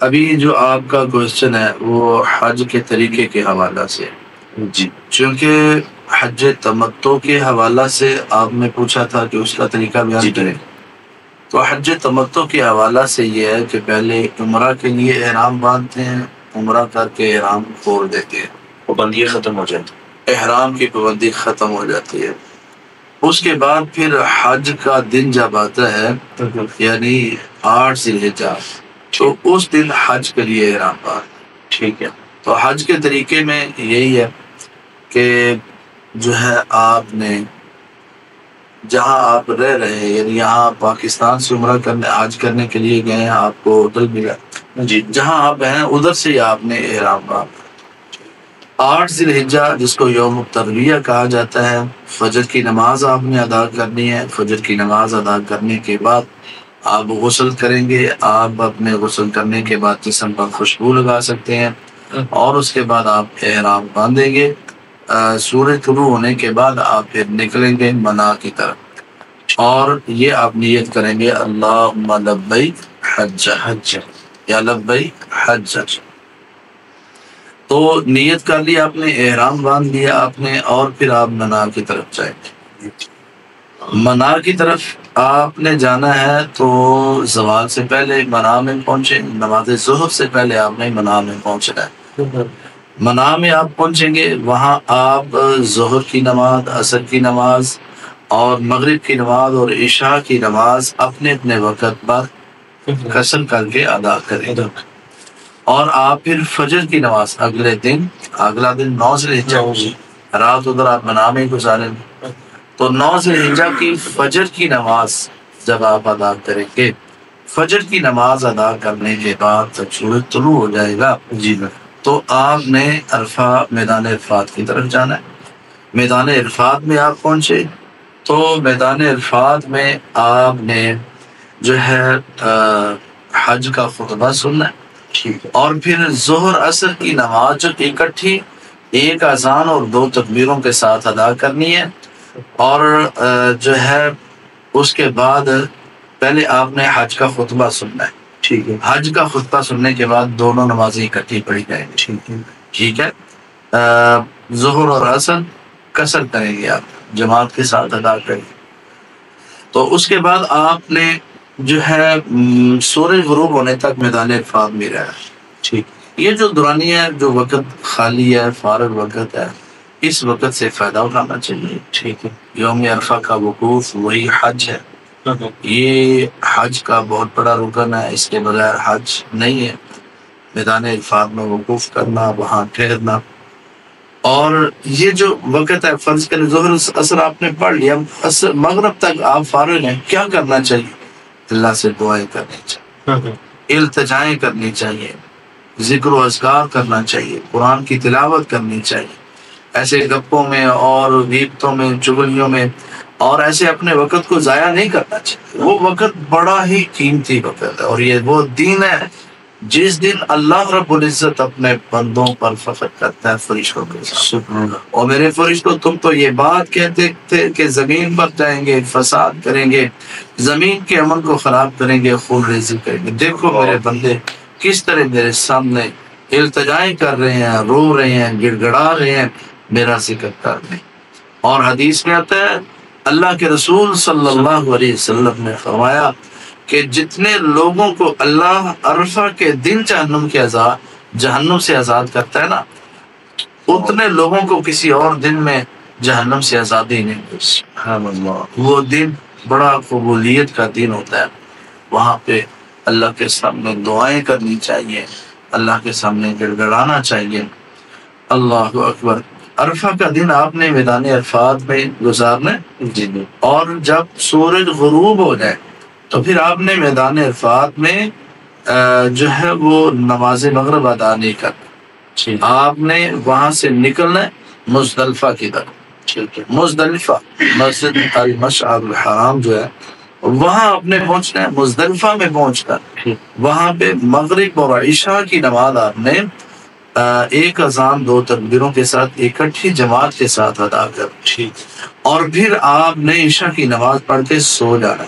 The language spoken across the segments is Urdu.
ابھی جو آپ کا کوشچن ہے وہ حج کے طریقے کے حوالہ سے، جی چونکہ حج تمتع کے حوالہ سے آپ نے پوچھا تھا کہ اس کا طریقہ بیان کریں، تو حج تمتع کے حوالہ سے یہ ہے کہ پہلے عمرہ کے لیے احرام باندھتے ہیں، عمرہ کر کے احرام کھول دیتے ہیں، پابندیاں ختم ہو جاتی، احرام کی پابندی ختم ہو جاتی ہے۔ اس کے بعد پھر حج کا دن جب آتا ہے یعنی 8 ذی الحجہ، تو اس دن حج کے لیے احرام باندھ۔ ٹھیک ہے۔ تو حج کے طریقے میں یہی ہے کہ جو ہے آپ نے جہاں آپ رہ رہے ہیں، یعنی یہاں پاکستان سے عمرہ کرنے حج کرنے کے لیے گئے ہیں، آپ کو ہوٹل ملا، جی جہاں آپ ہیں ادھر سے ہی آپ نے احرام باندھا۔ 8 ذی الحجہ جس کو یوم الترویہ کہا جاتا ہے، فجر کی نماز آپ نے ادا کرنی ہے۔ فجر کی نماز ادا کرنے کے بعد آپ غسل کریں گے۔ آپ اپنے غسل کرنے کے بعد جسم پر خوشبو لگا سکتے ہیں، اور اس کے بعد آپ احرام باندھیں گے۔ سورج طلوع ہونے کے بعد آپ پھر نکلیں گے منا کی طرف، اور یہ آپ نیت کریں گے اللہم لبیک حج حج، یا لبیک حج۔ تو نیت کر لی آپ نے، احرام باندھ لیا آپ نے، اور پھر آپ منا کی طرف جائیں گے۔ منا کی طرف آپ نے جانا ہے تو زوال سے پہلے منا میں پہنچے، نماز ظہر سے پہلے آپ نے منا میں پہنچنا ہے۔ منا میں آپ پہنچیں گے، وہاں آپ ظہر کی نماز، عصر کی نماز اور مغرب کی نماز اور عشاء کی نماز اپنے اپنے وقت پر قصر کر کے ادا کریں گے، اور آپ پھر فجر کی نماز اگلا دن 9 ذی الحجہ، رات ادھر آپ منا میں گزاریں گے، تو 9 ذی الحجہ کی فجر کی نماز جب آپ ادا کریں گے، فجر کی نماز ادا کرنے کے بعد جب سورج طلوع ہو جائے گا جی تو آپ نے میدان عرفات کی طرف جانا ہے۔ میدان عرفات میں آپ پہنچے تو میدان عرفات میں آپ نے جو ہے حج کا خطبہ سننا ہے، ٹھیک ہے، اور پھر ظہر عصر کی نماز جو اکٹھی ایک اذان اور 2 تکبیروں کے ساتھ ادا کرنی ہے، اور جو ہے اس کے بعد پہلے آپ نے حج کا خطبہ سننا ہے۔ ٹھیک ہے، حج کا خطبہ سننے کے بعد دونوں نمازیں اکٹھی پڑھی جائیں گی، ٹھیک ہے، ٹھیک ہے۔ ظہر اور عصر قصر کریں گے، آپ جماعت کے ساتھ ادا کریں گے۔ تو اس کے بعد آپ نے جو ہے سورج غروب ہونے تک میدان عرفات میں رہنا ہے۔ ٹھیک، یہ جو دورانی ہے، جو وقت خالی ہے، فارغ وقت ہے، اس وقت سے فائدہ اٹھانا چاہیے۔ ٹھیک ہے، یوم عرفہ کا وقوف وہی حج ہے۔ یہ حج کا بہت بڑا رکن ہے، اس کے بغیر حج نہیں ہے۔ میدان عرفات میں وقوف کرنا، وہاں ٹھہرنا، اور یہ جو وقت ہے، فرض کریں ظہر عصر آپ نے پڑھ لیا، مغرب تک آپ فارغ ہیں، کیا کرنا چاہیے؟ اللہ سے دعائیں کرنی چاہیے، التجائیں کرنی چاہیے، ذکر و اذکار کرنا چاہیے، قرآن کی تلاوت کرنی چاہیے، ایسے گپوں میں اور غیبتوں میں، چغلیوں میں، اور ایسے اپنے وقت کو ضائع نہیں کرنا چاہیے۔ وہ وقت بڑا ہی قیمتی وقت ہے، اور یہ وہ دن ہے جس دن اللہ رب العزت اپنے بندوں پر فخر کرتا ہے فرشتوں کے ساتھ، اور میرے فرشتوں تم تو یہ بات کہتے تھے کہ زمین پر جائیں گے، فساد کریں گے، زمین کے امن کو خراب کریں گے، خون ریزی کریں گے، دیکھو میرے بندے کس طرح میرے سامنے التجائیں کر رہے ہیں، رو رہے ہیں، گڑ گڑا رہے ہیں، میرا ذکر کر رہے ہیں۔ اور حدیث میں آتا ہے، اللہ کے رسول صلی اللہ علیہ وسلم نے فرمایا کہ جتنے لوگوں کو اللہ عرفہ کے دن جہنم سے آزاد کرتا ہے نا، اتنے لوگوں کو کسی اور دن میں جہنم سے آزادی نہیں ملتی۔ وہ دن بڑا قبولیت کا دن ہوتا ہے، وہاں پہ اللہ کے سامنے دعائیں کرنی چاہیے، اللہ کے سامنے گڑ گڑانا چاہیے۔ اللہ اکبر۔ عرفہ کا دن آپ نے میدان عرفات میں گزارنا ہے، اور جب سورج غروب ہو جائے تو پھر آپ نے میدان عرفات میں جو ہے وہ نماز مغرب ادا نہیں کرنا، آپ نے وہاں سے نکلنا ہے مزدلفہ کی طرف۔ مزدلفہ مسجد المشعر الحرام جو ہے وہاں آپ نے پہنچنا ہے۔ مزدلفہ میں پہنچ کر وہاں پہ مغرب اور عشاء کی نماز آپ نے ایک اذان 2 تکبیروں کے ساتھ اکٹھی جماعت کے ساتھ ادا کر، اور پھر آپ نے عشاء کی نماز پڑھ کے سو جانا،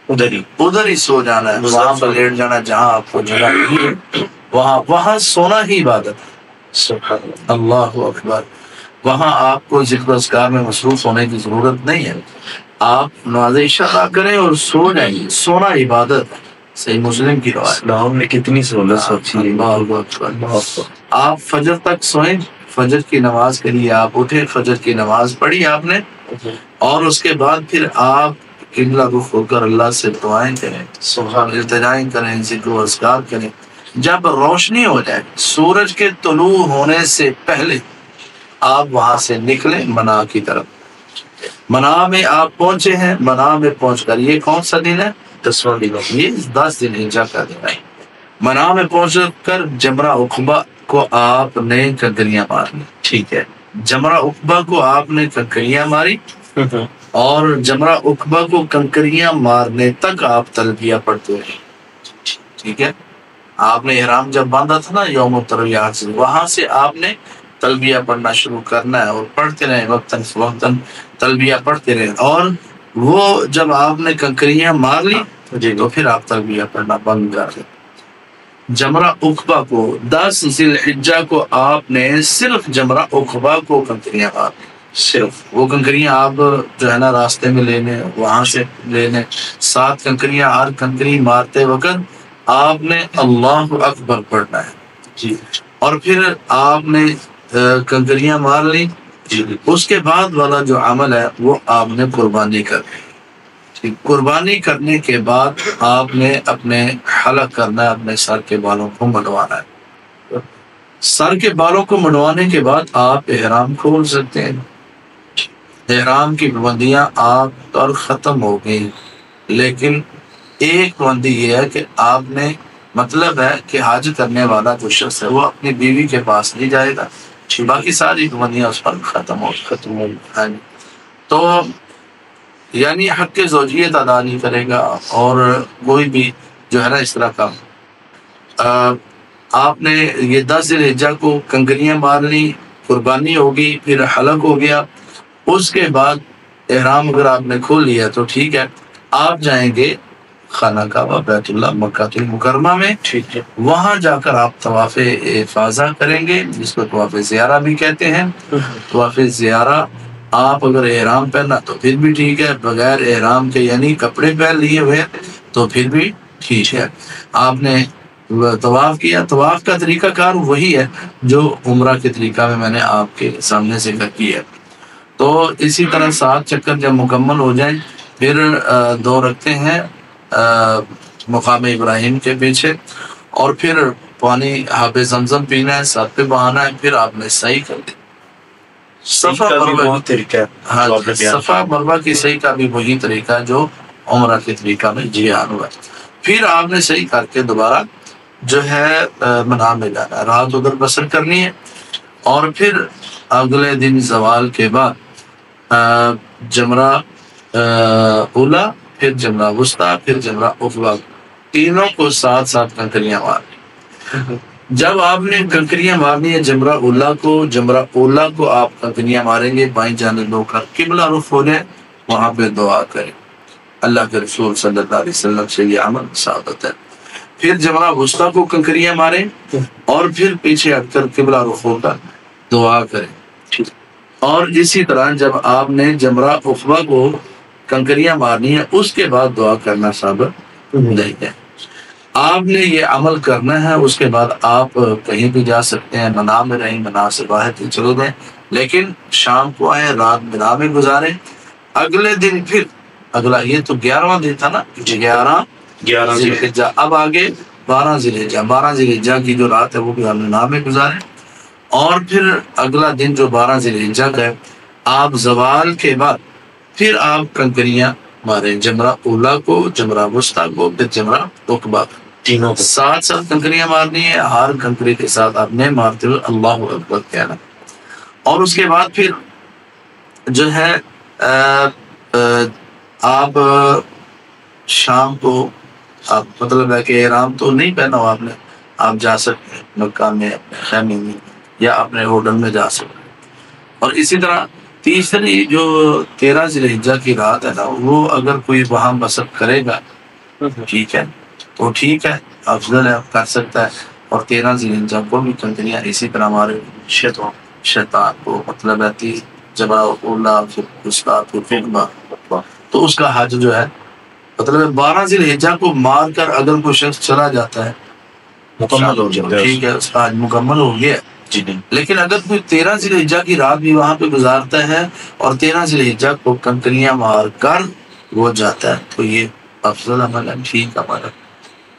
ادھر ہی سو جانا ہے، وہاں پر لیٹ جانا ہے جہاں آپ کو جگہ ملی ہے، وہاں سونا ہی عبادت ہے۔ سبحان اللہ۔ اللہ اکبر۔ وہاں آپ کو ذکر و اذکار میں مصروف ہونے کی ضرورت نہیں ہے، آپ نماز عشاء ادا کریں اور سو جائیں، سونا عبادت ہے۔ صحیح مسلم کی روایت۔ اسلام نے کتنی سہولت سوچی ہے۔ اللہ اکبر۔ آپ فجر تک سوئیں، فجر کی نماز کے لیے آپ اٹھے، فجر کی نماز پڑھی آپ نے، اور اس کے بعد پھر آپ قبلہ رخ ہو کر اللہ سے دعائیں کریں، التجائیں کریں، ذکر و اذکار کریں۔ جب روشنی ہو جائے، سورج کے طلوع ہونے سے پہلے آپ وہاں سے نکلیں منا کی طرف۔ منا میں آپ پہنچے ہیں، منا میں پہنچ کر، یہ کون سا دن ہے؟ 10واں دن۔ یہ 10 ذی الحجہ کا دن ہے۔ منا میں پہنچ کر جمرہ عقبہ کو آپ نے کنکریاں مارنی، ٹھیک ہے؟ جمرہ عقبہ کو آپ نے کنکریاں ماری، اور جمرہ عقبہ کو کنکریاں مارنے تک آپ تلبیہ پڑھتے ہیں، ٹھیک ہے؟ آپ نے احرام جب باندھا تھا نا یوم الترویہ سے، وہاں سے آپ نے تلبیہ پڑھنا شروع کرنا ہے، اور پڑھتے رہیں وقتاً فوقتاً تلبیہ پڑھتے رہیں، اور وہ جب آپ نے کنکریاں مار لی تو پھر آپ تلبیہ پڑھنا بند کر دیں۔ جمرہ عقبہ کو 10 ذی الحجہ کو آپ نے صرف جمرہ عقبہ کو کنکریاں مارنی، صرف وہ کنکریاں آپ جو ہے نا راستے میں لینے، وہاں سے لینے، 7 کنکریاں، ہر کنکری مارتے وقت آپ نے اللہ اکبر پڑھنا ہے جی، اور پھر آپ نے کنکریاں مار لی، اس کے بعد والا جو عمل ہے وہ آپ نے قربانی کرنی، قربانی کرنے کے بعد آپ نے اپنے حلق کرنا ہے، اپنے سر کے بالوں کو منڈوانا ہے۔ سر کے بالوں کو منڈوانے کے بعد آپ احرام کھول سکتے ہیں، احرام کی پابندیاں آپ پر ختم ہو گئی، لیکن ایک پابندی یہ ہے کہ آپ نے، مطلب ہے کہ حج کرنے والا جو شخص ہے وہ اپنی بیوی کے پاس نہیں جائے گا، باقی ساری پابندیاں اس پر ختم ہو۔ تو یعنی حق زوجیت ادا نہیں کرے گا، اور کوئی بھی جو ہے نا اس طرح کا آپ نے یہ 10 ذی الحجہ کو کنکریاں مار لی، قربانی ہوگی، پھر حلق ہو گیا، اس کے بعد احرام اگر آپ نے کھول لیا تو ٹھیک ہے، آپ جائیں گے خانہ کعبہ بیت اللہ مکہ المکرمہ میں، ٹھیک ہے؟ وہاں جا کر آپ طواف افاضہ کریں گے، جس کو طواف زیارہ بھی کہتے ہیں۔ طواف زیارہ آپ اگر احرام پہنا تو پھر بھی ٹھیک ہے، بغیر احرام کے یعنی کپڑے پہن لیے ہوئے تو پھر بھی ٹھیک ہے۔ آپ نے طواف کیا، طواف کا طریقہ کار وہی ہے جو عمرہ کے طریقہ میں نے آپ کے سامنے ذکر کیا ہے۔ تو اسی طرح 7 چکر جب مکمل ہو جائیں، پھر 2 رکھتے ہیں مقام ابراہیم کے پیچھے، اور پھر پانی حاب زمزم پینا ہے، ساتھ پہ بہانا ہے، پھر آپ نے صحیح کر دی۔ صفا مروا کی صحیح کا بھی وہی طریقہ جو عمرہ کے طریقہ میں بیان ہوا ہے۔ پھر آپ نے صحیح کر کے دوبارہ جو ہے منا میں جانا ہے، رات ادھر بسر کرنی ہے، اور پھر اگلے دن زوال کے بعد جمرہ اولا، پھر جمرہ وسطیٰ، پھر جمرہ عقبہ، تینوں کو 7 کنکریاں مارنی۔ جب آپ نے کنکریاں مارنی ہے جمرہ اولا کو آپ کنکریاں ماریں گے، بائیں جانب ہو کر قبلہ رخ ہو جائے، وہاں پہ دعا کریں، اللہ کے رسول صلی اللہ علیہ وسلم سے یہ عمل ثابت ہے۔ پھر جمرہ وسطیٰ کو کنکریاں ماریں، اور پھر پیچھے ہٹ کر قبلہ رخ ہو کر دعا کریں، اور اسی طرح جب آپ نے جمرہ عقبہ کو کنکریاں مارنی ہے، اس کے بعد دعا کرنا ثابت نہیں ہے۔ آپ نے یہ عمل کرنا ہے، اس کے بعد آپ کہیں بھی جا سکتے ہیں، منا میں رہیں، منا سے باہر چلو گئے، لیکن شام کو آئے، رات منا میں گزاریں، اگلے دن پھر اگلا، یہ تو 11واں دن تھا نا، 11 ذی الحجہ، اب آگے 12 ذی الحجہ، 12 ذی الحجہ کی جو رات ہے وہ بھی منا میں گزاریں، اور پھر اگلا دن جو 12 ذی الحجہ کا ہے، آپ زوال کے بعد پھر آپ کنکریاں ماریں، جمرہ اولا کو، جمرہ وسطیٰ کو، پھر جمرہ عقبہ، تینوں 7 کنکریاں مارنی ہے، ہر کنکری کے ساتھ آپ نے مارتے ہوئے اللہ اکبر کہنا، اور اس کے بعد پھر جو ہے آپ شام کو، آپ مطلب ہے کہ احرام تو نہیں پہنا ہو آپ نے، آپ جا سکتے ہیں مکہ میں اپنے خیمے میں یا اپنے ہوٹل میں جا سکتے ہیں، اور اسی طرح تیسری جو 13 ذی الحجہ کی رات ہے نا، وہ اگر کوئی وہاں بسر کرے گا ٹھیک ہے تو ٹھیک ہے، افضل ہے، کر سکتا ہے۔ اور 13 ذی الحجہ کو بھی کنکنیاں اسی طرح ہمارے شیطان کو مطلب ہے جب اولا پھر غصہ پھر فقبہ، تو اس کا حج جو ہے مطلب 12 ذی الحجہ کو مار کر اگر کوئی شخص چلا جاتا ہے مکمل ہو جاتا ہے، ٹھیک ہے، اس کا حج مکمل ہو گیا۔ جی نہیں، لیکن اگر کوئی 13 ذی الحجہ کی رات بھی وہاں پہ گزارتا ہے اور 13 ذی الحجہ کو کنکریاں مار کر وہ جاتا ہے تو یہ افضل عمل ہے، ٹھیک عمل ہے،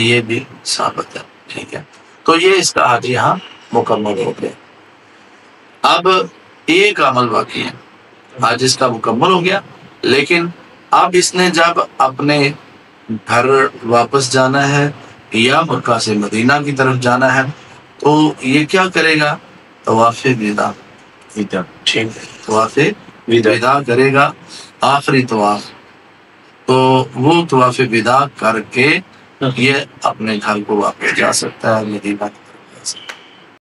یہ بھی ثابت ہے، ٹھیک ہے۔ تو یہ اس کا حج یہاں مکمل ہو گیا۔ اب ایک عمل باقی ہے، حج اس کا مکمل ہو گیا، لیکن اب اس نے جب اپنے گھر واپس جانا ہے یا مکہ سے مدینہ کی طرف جانا ہے تو یہ کیا کرے گا؟ طواف وداع، ٹھیک ہے، طواف وداع کرے گا، آخری طواف۔ تو وہ طواف وداع کر کے یہ اپنے گھر کو واپس جا سکتا ہے، مدینہ